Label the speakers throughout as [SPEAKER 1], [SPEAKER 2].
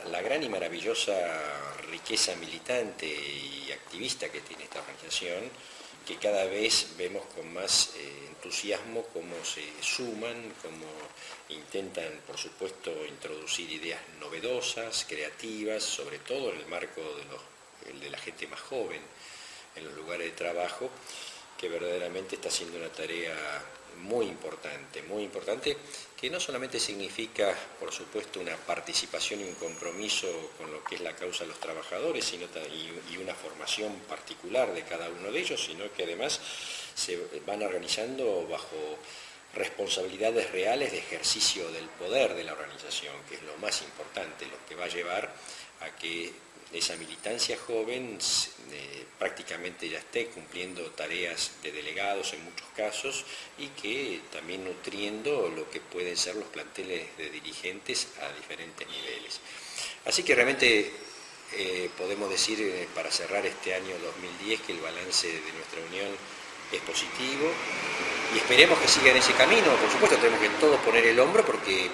[SPEAKER 1] la gran y maravillosa riqueza militante y activista que tiene esta organización, que cada vez vemos con más entusiasmo cómo se suman, cómo intentan, por supuesto, introducir ideas novedosas, creativas, sobre todo en el marco de la gente más joven, en los lugares de trabajo, que verdaderamente está haciendo una tarea muy importante, que no solamente significa, por supuesto, una participación y un compromiso con lo que es la causa de los trabajadores, sino y una formación particular de cada uno de ellos, sino que además se van organizando bajo responsabilidades reales de ejercicio del poder de la organización, que es lo más importante, lo que va a llevar a que esa militancia joven prácticamente ya esté cumpliendo tareas de delegados en muchos casos y que también nutriendo lo que pueden ser los planteles de dirigentes a diferentes niveles. Así que realmente podemos decir para cerrar este año 2010 que el balance de nuestra unión es positivo y esperemos que siga en ese camino. Por supuesto tenemos que todos poner el hombro porque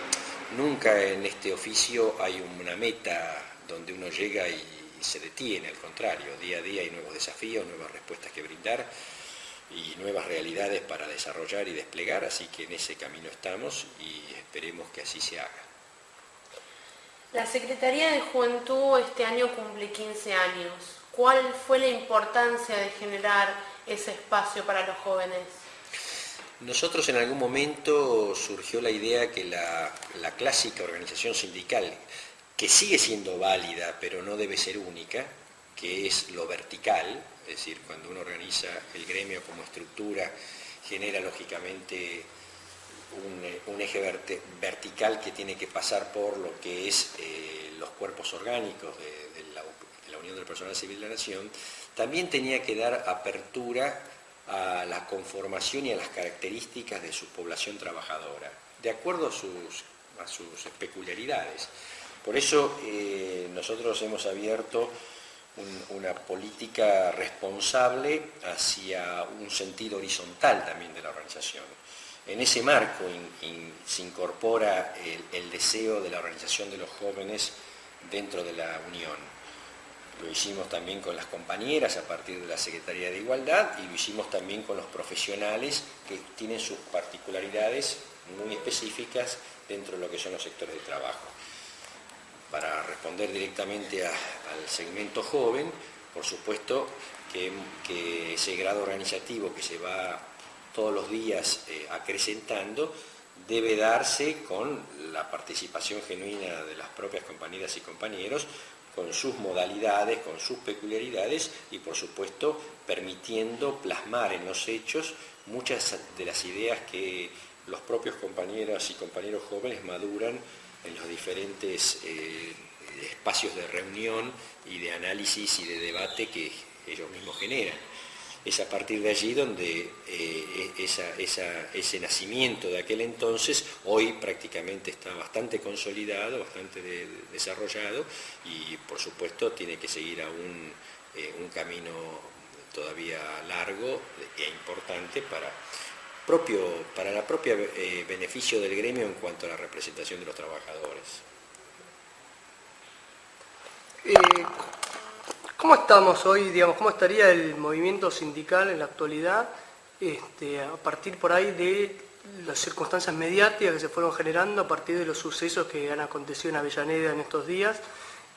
[SPEAKER 1] nunca en este oficio hay una meta donde uno llega y se detiene, al contrario, día a día hay nuevos desafíos, nuevas respuestas que brindar y nuevas realidades para desarrollar y desplegar, así que en ese camino estamos y esperemos que así se haga.
[SPEAKER 2] La Secretaría de Juventud este año cumple 15 años. ¿Cuál fue la importancia de generar ese espacio para los jóvenes?
[SPEAKER 1] Nosotros en algún momento surgió la idea que la clásica organización sindical, que sigue siendo válida, pero no debe ser única, que es lo vertical, es decir, cuando uno organiza el gremio como estructura, genera lógicamente un eje vertical que tiene que pasar por lo que es los cuerpos orgánicos de la Unión del Personal Civil de la Nación, también tenía que dar apertura a la conformación y a las características de su población trabajadora, de acuerdo a sus peculiaridades. Por eso nosotros hemos abierto una política responsable hacia un sentido horizontal también de la organización. En ese marco se incorpora el deseo de la organización de los jóvenes dentro de la Unión. Lo hicimos también con las compañeras a partir de la Secretaría de Igualdad y lo hicimos también con los profesionales que tienen sus particularidades muy específicas dentro de lo que son los sectores de trabajo. Para responder directamente al segmento joven, por supuesto que ese grado organizativo que se va todos los días acrecentando debe darse con la participación genuina de las propias compañeras y compañeros, con sus modalidades, con sus peculiaridades y por supuesto permitiendo plasmar en los hechos muchas de las ideas que los propios compañeras y compañeros jóvenes maduran en los diferentes espacios de reunión y de análisis y de debate que ellos mismos generan. Es a partir de allí donde ese nacimiento de aquel entonces hoy prácticamente está bastante consolidado, bastante desarrollado y por supuesto tiene que seguir aún un camino todavía largo e importante para el propio beneficio del gremio en cuanto a la representación de los trabajadores.
[SPEAKER 3] ¿Cómo estamos hoy, digamos, cómo estaría el movimiento sindical en la actualidad a partir por ahí de las circunstancias mediáticas que se fueron generando a partir de los sucesos que han acontecido en Avellaneda en estos días?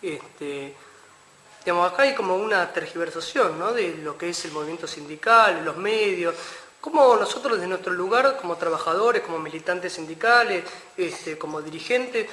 [SPEAKER 3] Digamos, acá hay como una tergiversación, ¿no?, de lo que es el movimiento sindical, los medios. ¿Cómo nosotros desde nuestro lugar, como trabajadores, como militantes sindicales, como dirigentes,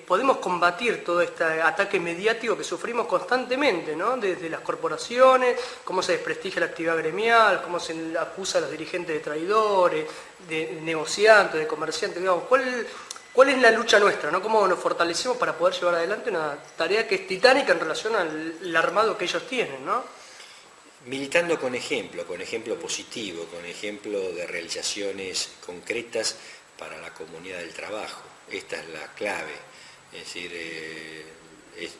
[SPEAKER 3] podemos combatir todo este ataque mediático que sufrimos constantemente, ¿no?, desde las corporaciones, cómo se desprestigia la actividad gremial, cómo se acusa a los dirigentes de traidores, de negociantes, de comerciantes? Digamos, ¿cuál es la lucha nuestra, ¿no? ¿Cómo nos fortalecemos para poder llevar adelante una tarea que es titánica en relación al armado que ellos tienen, ¿no?
[SPEAKER 1] Militando con ejemplo positivo, con ejemplo de realizaciones concretas para la comunidad del trabajo. Esta es la clave. Es decir,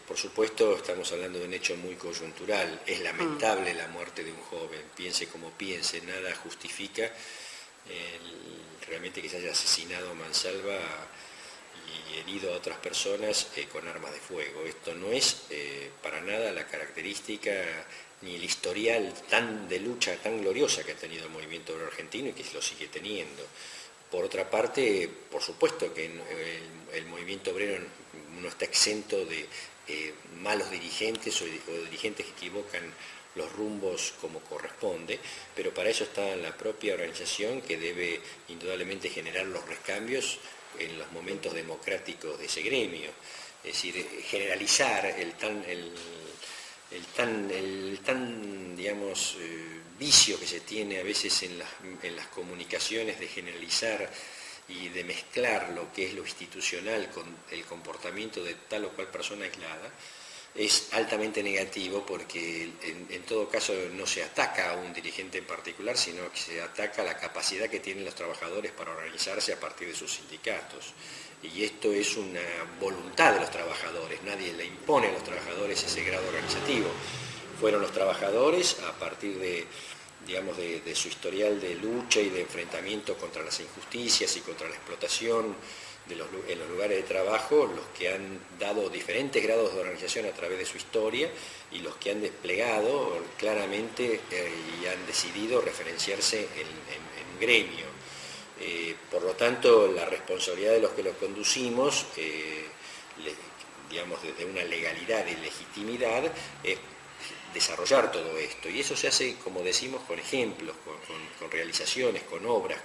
[SPEAKER 1] por supuesto estamos hablando de un hecho muy coyuntural. Es lamentable la muerte de un joven, piense como piense, nada justifica realmente que se haya asesinado a mansalva y herido a otras personas con armas de fuego. Esto no es para nada la característica ni el historial de lucha tan gloriosa que ha tenido el movimiento obrero argentino y que lo sigue teniendo. Por otra parte, por supuesto que el movimiento obrero no está exento de malos dirigentes o dirigentes que equivocan los rumbos como corresponde, pero para eso está la propia organización, que debe indudablemente generar los recambios en los momentos democráticos de ese gremio. Es decir, generalizar el tan digamos, vicio que se tiene a veces en las comunicaciones de generalizar y de mezclar lo que es lo institucional con el comportamiento de tal o cual persona aislada, es altamente negativo, porque en todo caso no se ataca a un dirigente en particular, sino que se ataca la capacidad que tienen los trabajadores para organizarse a partir de sus sindicatos. Y esto es una voluntad de los trabajadores, nadie le impone a los trabajadores ese grado organizativo. Fueron los trabajadores, a partir de, digamos, de su historial de lucha y de enfrentamiento contra las injusticias y contra la explotación en los lugares de trabajo, los que han dado diferentes grados de organización a través de su historia y los que han desplegado claramente y han decidido referenciarse en un gremio. Por lo tanto, la responsabilidad de los que lo conducimos, digamos, desde una legalidad y legitimidad, es desarrollar todo esto. Y eso se hace, como decimos, con ejemplos, con realizaciones, con obras,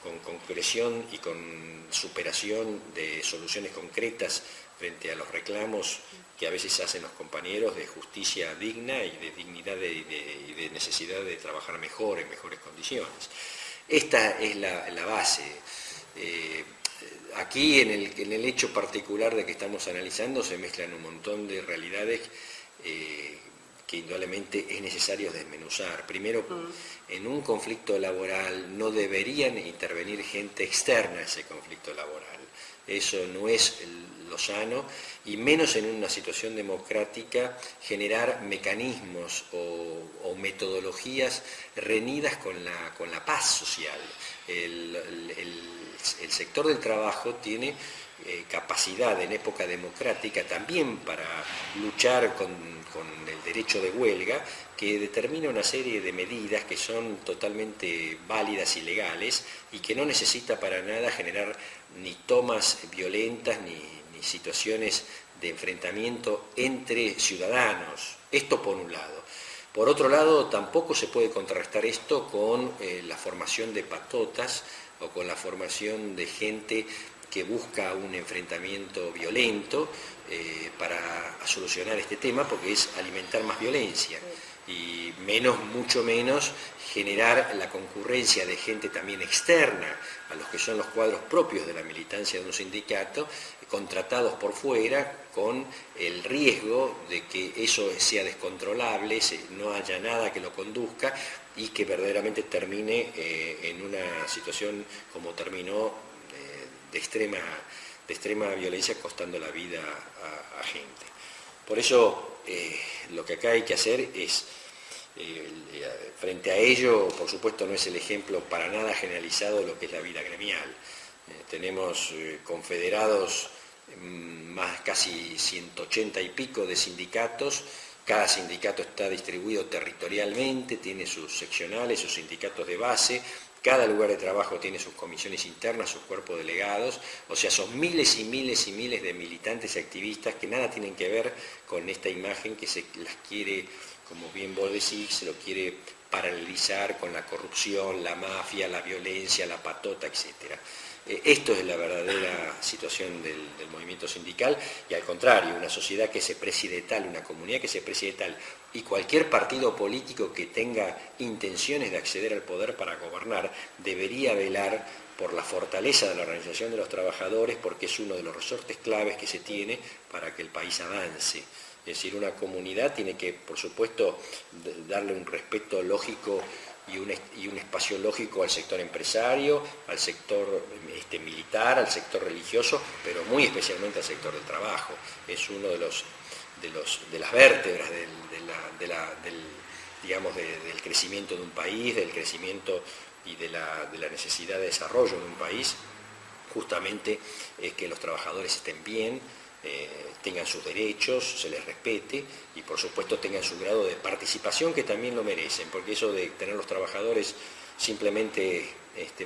[SPEAKER 1] con concreción y con superación de soluciones concretas frente a los reclamos que a veces hacen los compañeros de justicia digna y de dignidad y de necesidad de trabajar mejor, en mejores condiciones. Esta es la base. Aquí, en el hecho particular de que estamos analizando, se mezclan un montón de realidades que indudablemente es necesario desmenuzar. Primero, en un conflicto laboral no deberían intervenir gente externa a ese conflicto laboral. Eso no es lo sano, y menos en una situación democrática generar mecanismos o metodologías reñidas con la paz social. El sector del trabajo tiene capacidad en época democrática también para luchar con el derecho de huelga, que determina una serie de medidas que son totalmente válidas y legales y que no necesita para nada generar ni tomas violentas ni situaciones de enfrentamiento entre ciudadanos. Esto por un lado. Por otro lado, tampoco se puede contrarrestar esto con la formación de patotas o con la formación de gente que busca un enfrentamiento violento para solucionar este tema, porque es alimentar más violencia y mucho menos generar la concurrencia de gente también externa a los que son los cuadros propios de la militancia de un sindicato, contratados por fuera, con el riesgo de que eso sea descontrolable, no haya nada que lo conduzca y que verdaderamente termine en una situación como terminó, de extrema violencia, costando la vida a gente. Por eso lo que acá hay que hacer es, frente a ello, por supuesto no es el ejemplo para nada generalizado de lo que es la vida gremial. Tenemos confederados más casi 180 y pico de sindicatos. Cada sindicato está distribuido territorialmente, tiene sus seccionales, sus sindicatos de base. Cada lugar de trabajo tiene sus comisiones internas, sus cuerpos delegados, o sea, son miles y miles y miles de militantes y activistas que nada tienen que ver con esta imagen que se las quiere, como bien vos decís, se lo quiere paralelizar con la corrupción, la mafia, la violencia, la patota, etc. Esto es la verdadera situación del movimiento sindical, y al contrario, una sociedad que se preside tal, una comunidad que se preside tal, y cualquier partido político que tenga intenciones de acceder al poder para gobernar debería velar por la fortaleza de la organización de los trabajadores, porque es uno de los resortes claves que se tiene para que el país avance. Es decir, una comunidad tiene que, por supuesto, darle un respeto lógico y un espacio lógico al sector empresario, al sector militar, al sector religioso, pero muy especialmente al sector del trabajo. Es uno de las vértebras del crecimiento de un país, del crecimiento y de la necesidad de desarrollo de un país. justamente es que los trabajadores estén bien, tengan sus derechos, se les respete y por supuesto tengan su grado de participación que también lo merecen, porque eso de tener los trabajadores simplemente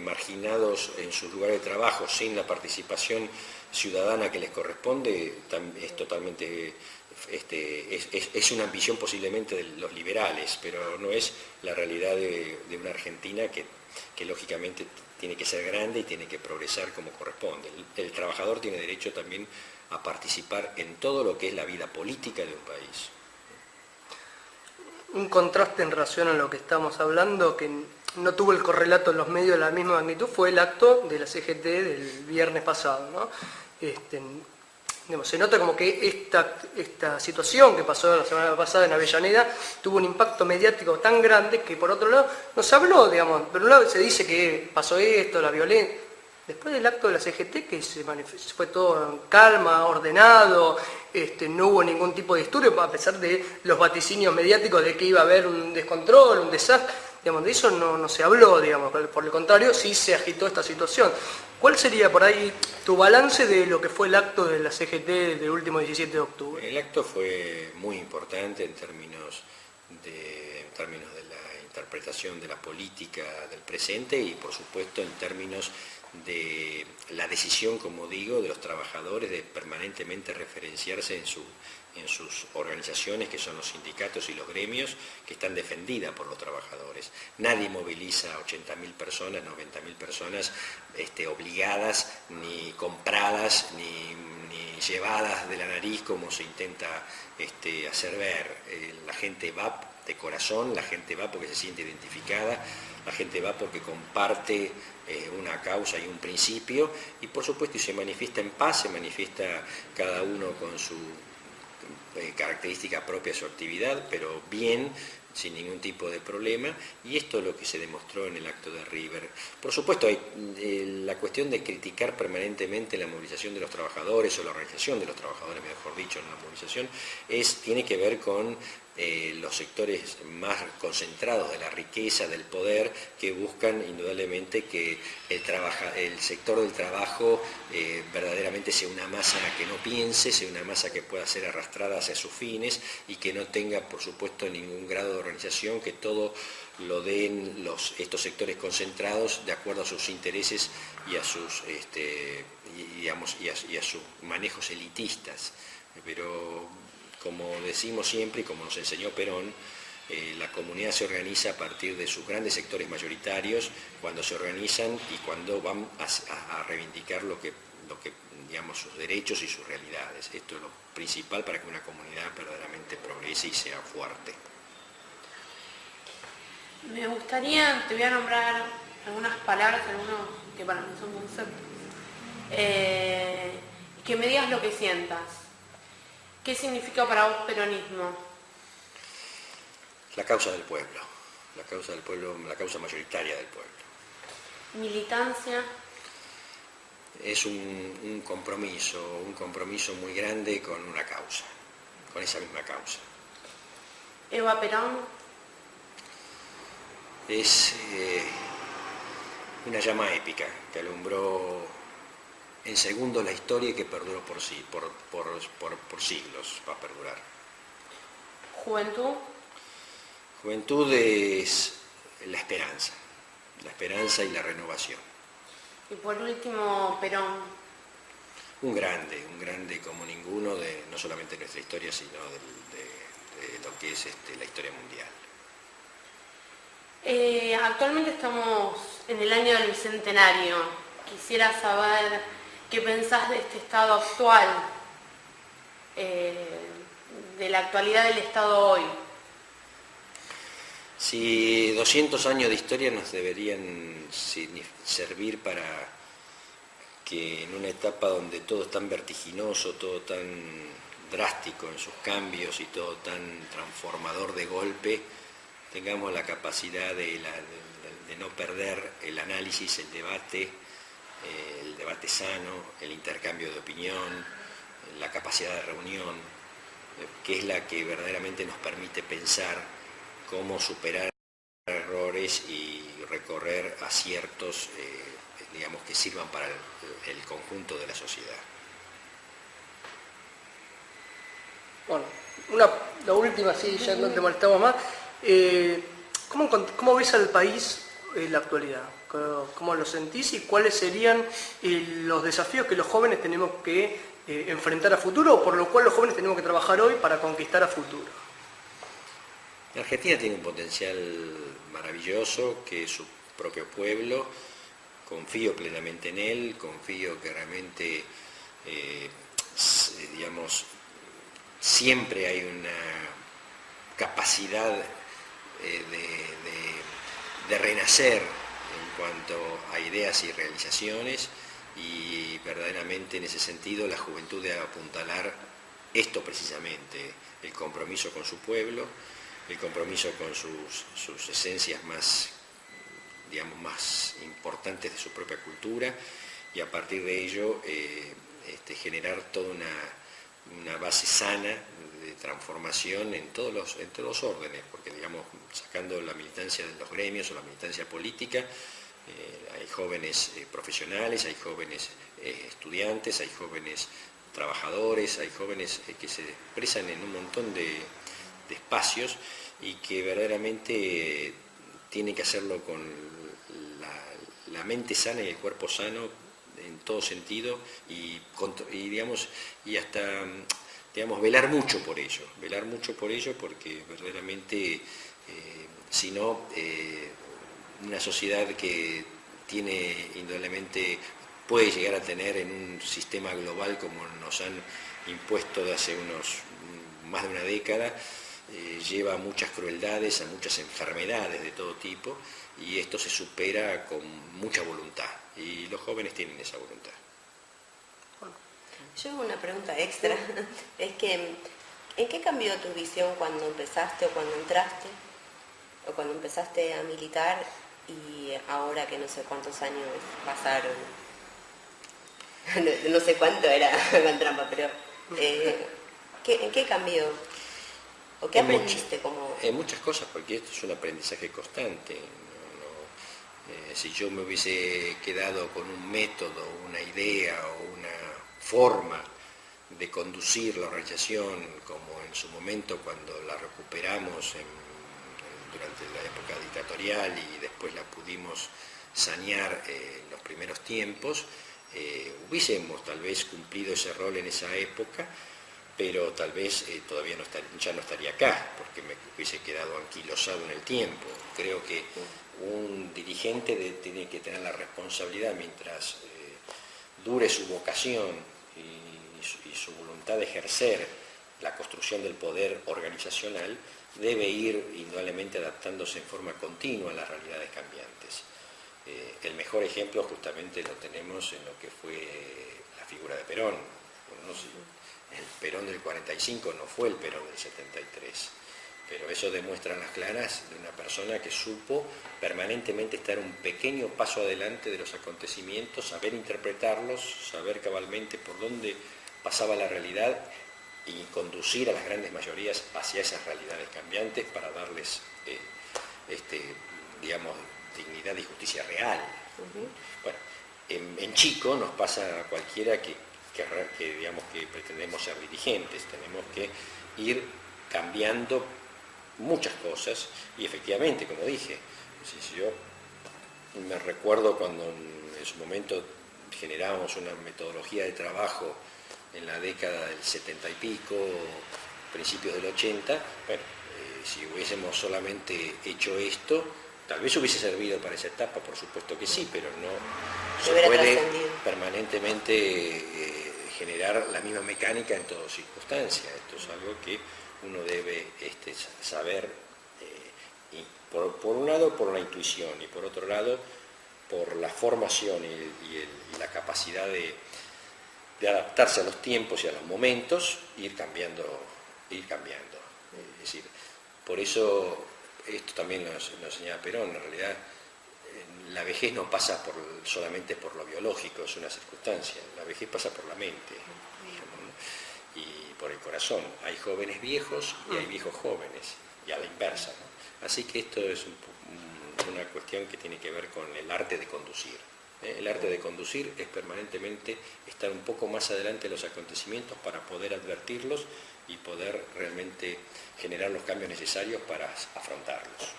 [SPEAKER 1] marginados en sus lugares de trabajo sin la participación ciudadana que les corresponde es totalmente es una ambición posiblemente de los liberales, pero no es la realidad de una Argentina que lógicamente tiene que ser grande y tiene que progresar como corresponde. El trabajador tiene derecho también a participar en todo lo que es la vida política de un país.
[SPEAKER 3] Un contraste en relación a lo que estamos hablando, que no tuvo el correlato en los medios de la misma magnitud, fue el acto de la CGT del viernes pasado, ¿no? Se nota como que esta situación que pasó la semana pasada en Avellaneda tuvo un impacto mediático tan grande que por otro lado no se habló, por un lado se dice que pasó esto, la violencia. Después del acto de la CGT, que fue todo en calma, ordenado, no hubo ningún tipo de disturbio, a pesar de los vaticinios mediáticos de que iba a haber un descontrol, un desastre, de eso no se habló, por el contrario, sí se agitó esta situación. ¿Cuál sería por ahí tu balance de lo que fue el acto de la CGT del último 17 de octubre?
[SPEAKER 1] El acto fue muy importante en términos de la interpretación de la política del presente y por supuesto en términos de la decisión, como digo, de los trabajadores de permanentemente referenciarse en sus organizaciones, que son los sindicatos y los gremios, que están defendidas por los trabajadores. Nadie moviliza a 80.000 personas, 90.000 personas obligadas, ni compradas, ni llevadas de la nariz como se intenta hacer ver. La gente va de corazón, la gente va porque se siente identificada, la gente va porque comparte una causa y un principio y por supuesto se manifiesta en paz, se manifiesta cada uno con su característica propia de su actividad, pero bien, sin ningún tipo de problema, y esto es lo que se demostró en el acto de River. Por supuesto, hay la cuestión de criticar permanentemente la movilización de los trabajadores, o la organización de los trabajadores, mejor dicho, en la movilización, tiene que ver con los sectores más concentrados de la riqueza, del poder, que buscan indudablemente que el sector del trabajo verdaderamente sea una masa que no piense, sea una masa que pueda ser arrastrada hacia sus fines y que no tenga, por supuesto, ningún grado de organización, que todo lo den estos sectores concentrados de acuerdo a sus intereses y a sus, y a sus manejos elitistas. Pero como decimos siempre y como nos enseñó Perón, la comunidad se organiza a partir de sus grandes sectores mayoritarios, cuando se organizan y cuando van a reivindicar digamos, sus derechos y sus realidades. Esto es lo principal para que una comunidad verdaderamente progrese y sea fuerte.
[SPEAKER 2] Me gustaría, te voy a nombrar algunas palabras, algunos que para mí son conceptos, que me digas lo que sientas. ¿Qué significa para vos peronismo?
[SPEAKER 1] La causa del pueblo, la causa mayoritaria del pueblo.
[SPEAKER 2] Militancia.
[SPEAKER 1] Es un compromiso muy grande con una causa, con esa misma causa.
[SPEAKER 2] Eva Perón.
[SPEAKER 1] Es una llama épica que alumbró en segundos la historia y que perduró por siglos, va a perdurar.
[SPEAKER 2] Juventud.
[SPEAKER 1] Juventud es la esperanza y la renovación.
[SPEAKER 2] Y por último, Perón.
[SPEAKER 1] Un grande como ninguno, no solamente de nuestra historia, sino de lo que es la historia mundial.
[SPEAKER 2] Actualmente estamos en el año del Bicentenario. Quisiera saber qué pensás de este estado actual, de la actualidad del Estado hoy.
[SPEAKER 1] Si 200 años de historia nos deberían servir para que en una etapa donde todo es tan vertiginoso, todo tan drástico en sus cambios y todo tan transformador de golpe, tengamos la capacidad de no perder el análisis, el debate sano, el intercambio de opinión, la capacidad de reunión, que es la que verdaderamente nos permite pensar cómo superar errores valores y recorrer aciertos, digamos, que sirvan para el conjunto de la sociedad.
[SPEAKER 3] Bueno, la última, sí, ya no te molestamos más. ¿Cómo ves al país en la actualidad? ¿Cómo lo sentís y cuáles serían los desafíos que los jóvenes tenemos que enfrentar a futuro o por lo cual los jóvenes tenemos que trabajar hoy para conquistar a futuro?
[SPEAKER 1] Argentina tiene un potencial maravilloso que es su propio pueblo. Confío plenamente en él, confío que realmente, digamos, siempre hay una capacidad de renacer en cuanto a ideas y realizaciones, y verdaderamente en ese sentido la juventud debe apuntalar esto precisamente, el compromiso con su pueblo, el compromiso con sus esencias más, digamos, más importantes de su propia cultura, y a partir de ello generar toda una base sana de transformación en todos los órdenes, porque, digamos, sacando la militancia de los gremios o la militancia política, hay jóvenes profesionales, hay jóvenes estudiantes, hay jóvenes trabajadores, hay jóvenes que se expresan en un montón de espacios y que verdaderamente tienen que hacerlo con la mente sana y el cuerpo sano en todo sentido y hasta, digamos, velar mucho por ello, porque verdaderamente si no, una sociedad que tiene indudablemente, puede llegar a tener en un sistema global como nos han impuesto de hace más de una década, lleva a muchas crueldades, a muchas enfermedades de todo tipo, y esto se supera con mucha voluntad, y los jóvenes tienen esa voluntad.
[SPEAKER 4] Yo hago una pregunta extra, es que ¿en qué cambió tu visión cuando empezaste o cuando entraste, o cuando empezaste a militar y ahora que no sé cuántos años pasaron? No sé cuánto era con trampa, pero ¿en qué cambió? ¿O qué aprendiste?
[SPEAKER 1] En muchas cosas, porque esto es un aprendizaje constante. Si yo me hubiese quedado con un método, una idea o una forma de conducir la organización, como en su momento cuando la recuperamos durante la época dictatorial y después la pudimos sanear en los primeros tiempos, hubiésemos tal vez cumplido ese rol en esa época, pero tal vez todavía ya no estaría acá, porque me hubiese quedado anquilosado en el tiempo. Creo que un dirigente tiene que tener la responsabilidad, mientras dure su vocación y su voluntad de ejercer la construcción del poder organizacional, debe ir indudablemente adaptándose en forma continua a las realidades cambiantes. El mejor ejemplo justamente lo tenemos en lo que fue la figura de Perón. El Perón del 45 no fue el Perón del 73, pero eso demuestra a las claras de una persona que supo permanentemente estar un pequeño paso adelante de los acontecimientos, saber interpretarlos, saber cabalmente por dónde pasaba la realidad y conducir a las grandes mayorías hacia esas realidades cambiantes para darles, digamos, dignidad y justicia real. Bueno, en Chico nos pasa a cualquiera que digamos que pretendemos ser dirigentes, tenemos que ir cambiando muchas cosas y efectivamente, como dije, si yo me recuerdo cuando en su momento generábamos una metodología de trabajo en la década del 70 y pico, principios del 80, bueno, si hubiésemos solamente hecho esto, tal vez hubiese servido para esa etapa, por supuesto que sí, pero no se puede permanentemente generar la misma mecánica en todas circunstancias. Esto es algo que uno debe saber, por un lado por la intuición y por otro lado por la formación y la capacidad de adaptarse a los tiempos y a los momentos, ir cambiando. Es decir, por eso esto también lo enseñaba Perón, en realidad la vejez no pasa solamente por lo biológico, es una circunstancia, la vejez pasa por la mente, digamos, ¿no? Y por el corazón. Hay jóvenes viejos y hay viejos jóvenes, y a la inversa, ¿no? Así que esto es una cuestión que tiene que ver con el arte de conducir. El arte de conducir es permanentemente estar un poco más adelante de los acontecimientos para poder advertirlos y poder realmente generar los cambios necesarios para afrontarlos.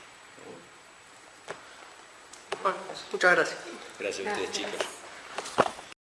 [SPEAKER 3] Bueno, muchas gracias.
[SPEAKER 1] Gracias a ustedes, chicos.